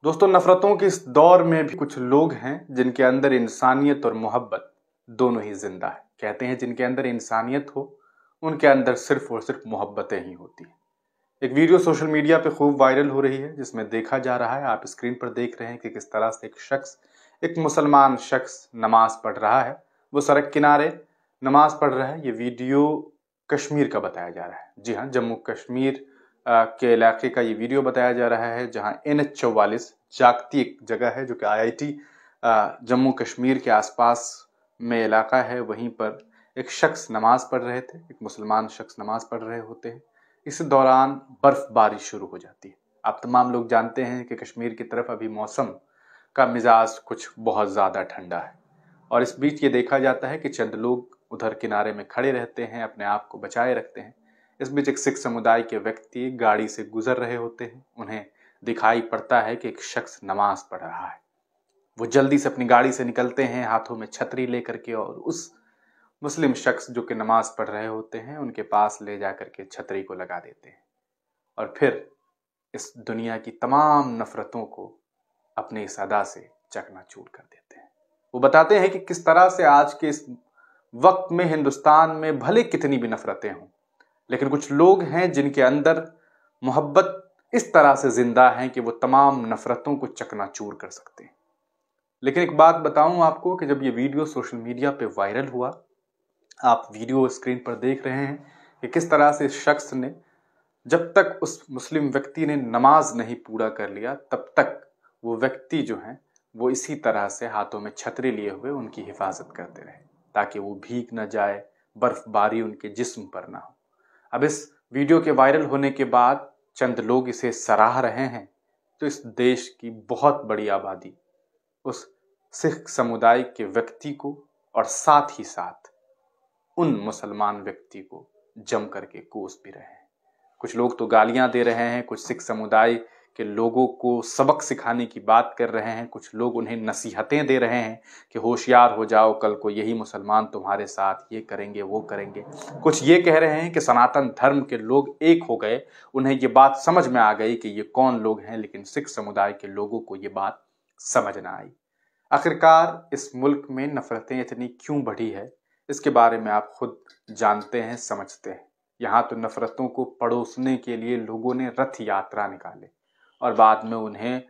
दोस्तों, नफरतों के इस दौर में भी कुछ लोग हैं जिनके अंदर इंसानियत और मोहब्बत दोनों ही जिंदा है। कहते हैं जिनके अंदर इंसानियत हो उनके अंदर सिर्फ और सिर्फ मोहब्बतें ही होती हैं। एक वीडियो सोशल मीडिया पे खूब वायरल हो रही है जिसमें देखा जा रहा है, आप स्क्रीन पर देख रहे हैं कि किस तरह से एक मुसलमान शख्स नमाज पढ़ रहा है। वो सड़क किनारे नमाज पढ़ रहा है। ये वीडियो कश्मीर का बताया जा रहा है। जी हाँ, जम्मू कश्मीर के इलाके का ये वीडियो बताया जा रहा है, जहां NH 44 जागती एक जगह है जो कि IIT जम्मू कश्मीर के आसपास में इलाका है। वहीं पर एक शख्स नमाज पढ़ रहे थे, एक मुसलमान शख्स नमाज पढ़ रहे होते हैं। इस दौरान बर्फबारी शुरू हो जाती है। आप तमाम लोग जानते हैं कि कश्मीर की तरफ अभी मौसम का मिजाज कुछ बहुत ज़्यादा ठंडा है, और इस बीच ये देखा जाता है कि चंद लोग उधर किनारे में खड़े रहते हैं, अपने आप को बचाए रखते हैं। इस बीच एक सिख समुदाय के व्यक्ति गाड़ी से गुजर रहे होते हैं। उन्हें दिखाई पड़ता है कि एक शख्स नमाज पढ़ रहा है। वो जल्दी से अपनी गाड़ी से निकलते हैं, हाथों में छतरी लेकर के, और उस मुस्लिम शख्स जो कि नमाज पढ़ रहे होते हैं उनके पास ले जाकर के छतरी को लगा देते हैं, और फिर इस दुनिया की तमाम नफरतों को अपनी इस अदा से चकनाचूर कर देते हैं। वो बताते हैं कि किस तरह से आज के इस वक्त में हिंदुस्तान में भले कितनी भी नफरतें हों, लेकिन कुछ लोग हैं जिनके अंदर मोहब्बत इस तरह से जिंदा है कि वो तमाम नफरतों को चकनाचूर कर सकते हैं। लेकिन एक बात बताऊं आपको कि जब ये वीडियो सोशल मीडिया पे वायरल हुआ, आप वीडियो स्क्रीन पर देख रहे हैं कि किस तरह से इस शख्स ने, जब तक उस मुस्लिम व्यक्ति ने नमाज नहीं पूरा कर लिया तब तक वो व्यक्ति जो है वो इसी तरह से हाथों में छतरी लिए हुए उनकी हिफाजत करते रहे, ताकि वो भीग न जाए, बर्फबारी उनके जिस्म पर ना हो। अब इस वीडियो के वायरल होने के बाद चंद लोग इसे सराह रहे हैं, तो इस देश की बहुत बड़ी आबादी उस सिख समुदाय के व्यक्ति को और साथ ही साथ उन मुसलमान व्यक्ति को जम करके कोस भी रहे हैं। कुछ लोग तो गालियां दे रहे हैं, कुछ सिख समुदाय के लोगों को सबक सिखाने की बात कर रहे हैं, कुछ लोग उन्हें नसीहतें दे रहे हैं कि होशियार हो जाओ, कल को यही मुसलमान तुम्हारे साथ ये करेंगे वो करेंगे। कुछ ये कह रहे हैं कि सनातन धर्म के लोग एक हो गए, उन्हें ये बात समझ में आ गई कि ये कौन लोग हैं, लेकिन सिख समुदाय के लोगों को ये बात समझ ना आई। आखिरकार इस मुल्क में नफरतें इतनी क्यों बढ़ी है, इसके बारे में आप खुद जानते हैं, समझते हैं। यहाँ तो नफरतों को पड़ोसने के लिए लोगों ने रथ यात्रा निकाले, और बाद में उन्हें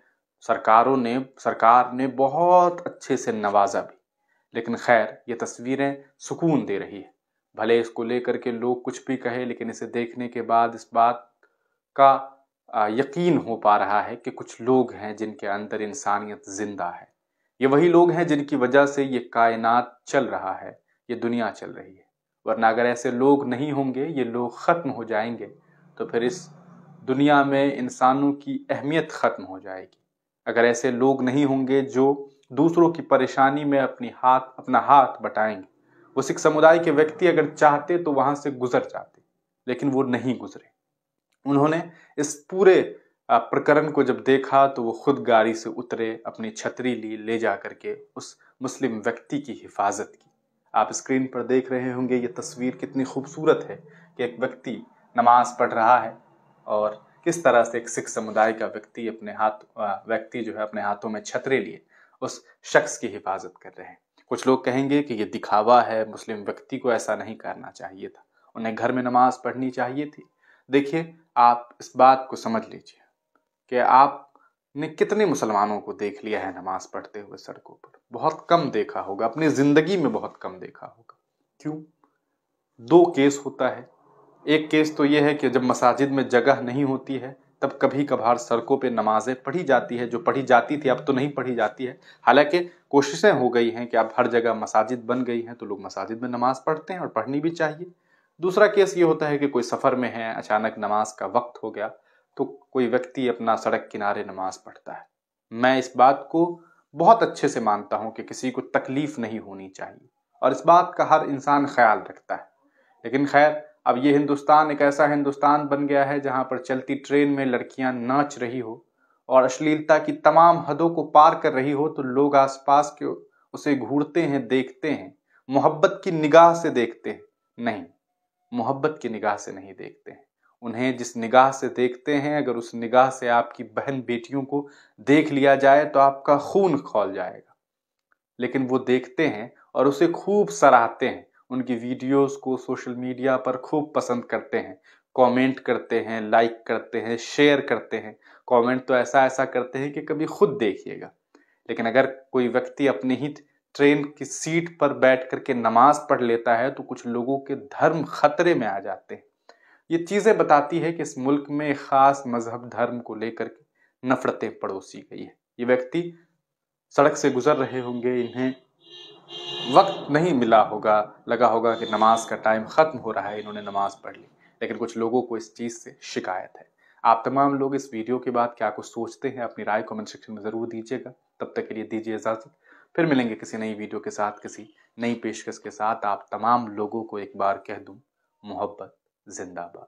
सरकार ने बहुत अच्छे से नवाजा भी। लेकिन खैर, ये तस्वीरें सुकून दे रही है। भले इसको लेकर के लोग कुछ भी कहे, लेकिन इसे देखने के बाद इस बात का यकीन हो पा रहा है कि कुछ लोग हैं जिनके अंदर इंसानियत जिंदा है। ये वही लोग हैं जिनकी वजह से ये कायनात चल रहा है, ये दुनिया चल रही है। वरना अगर ऐसे लोग नहीं होंगे, ये लोग खत्म हो जाएंगे, तो फिर इस दुनिया में इंसानों की अहमियत खत्म हो जाएगी। अगर ऐसे लोग नहीं होंगे जो दूसरों की परेशानी में अपना हाथ बटाएंगे। वो सिख समुदाय के व्यक्ति अगर चाहते तो वहां से गुजर जाते, लेकिन वो नहीं गुजरे। उन्होंने इस पूरे प्रकरण को जब देखा तो वो खुद गाड़ी से उतरे, अपनी छतरी ले जा करके उस मुस्लिम व्यक्ति की हिफाजत की। आप स्क्रीन पर देख रहे होंगे ये तस्वीर कितनी खूबसूरत है कि एक व्यक्ति नमाज पढ़ रहा है, और किस तरह से एक सिख समुदाय का व्यक्ति जो है अपने हाथों में छतरी लिए उस शख्स की हिफाजत कर रहे हैं। कुछ लोग कहेंगे कि ये दिखावा है, मुस्लिम व्यक्ति को ऐसा नहीं करना चाहिए था, उन्हें घर में नमाज पढ़नी चाहिए थी। देखिए, आप इस बात को समझ लीजिए कि आपने कितने मुसलमानों को देख लिया है नमाज पढ़ते हुए सड़कों पर। बहुत कम देखा होगा, अपनी जिंदगी में बहुत कम देखा होगा। क्यों? दो केस होता है। एक केस तो यह है कि जब मसाजिद में जगह नहीं होती है तब कभी कभार सड़कों पे नमाजें पढ़ी जाती है, जो पढ़ी जाती थी अब तो नहीं पढ़ी जाती है। हालांकि कोशिशें हो गई हैं कि अब हर जगह मसाजिद बन गई हैं, तो लोग मसाजिद में नमाज पढ़ते हैं और पढ़नी भी चाहिए। दूसरा केस ये होता है कि कोई सफ़र में है, अचानक नमाज का वक्त हो गया, तो कोई व्यक्ति अपना सड़क किनारे नमाज पढ़ता है। मैं इस बात को बहुत अच्छे से मानता हूँ कि किसी को तकलीफ नहीं होनी चाहिए, और इस बात का हर इंसान ख्याल रखता है। लेकिन खैर, अब ये हिंदुस्तान एक ऐसा हिंदुस्तान बन गया है जहाँ पर चलती ट्रेन में लड़कियां नाच रही हो और अश्लीलता की तमाम हदों को पार कर रही हो, तो लोग आसपास के उसे घूरते हैं, देखते हैं, मोहब्बत की निगाह से देखते हैं। नहीं, मोहब्बत की निगाह से नहीं देखते हैं। उन्हें जिस निगाह से देखते हैं, अगर उस निगाह से आपकी बहन बेटियों को देख लिया जाए तो आपका खून खौल जाएगा। लेकिन वो देखते हैं और उसे खूब सराहते हैं, उनकी वीडियोस को सोशल मीडिया पर खूब पसंद करते हैं, कमेंट करते हैं, लाइक करते हैं, शेयर करते हैं। कमेंट तो ऐसा ऐसा करते हैं कि कभी खुद देखिएगा। लेकिन अगर कोई व्यक्ति अपनी ही ट्रेन की सीट पर बैठ करके नमाज पढ़ लेता है तो कुछ लोगों के धर्म खतरे में आ जाते हैं। ये चीजें बताती है कि इस मुल्क में खास मजहब धर्म को लेकर के नफरतें पड़ोसी गई है। ये व्यक्ति सड़क से गुजर रहे होंगे, इन्हें वक्त नहीं मिला होगा, लगा होगा कि नमाज का टाइम खत्म हो रहा है, इन्होंने नमाज पढ़ ली, लेकिन कुछ लोगों को इस चीज से शिकायत है। आप तमाम लोग इस वीडियो के बाद क्या कुछ सोचते हैं, अपनी राय कमेंट सेक्शन में जरूर दीजिएगा। तब तक के लिए दीजिए इजाजत, फिर मिलेंगे किसी नई वीडियो के साथ, किसी नई पेशकश के साथ। आप तमाम लोगों को एक बार कह दूं, मोहब्बत जिंदाबाद।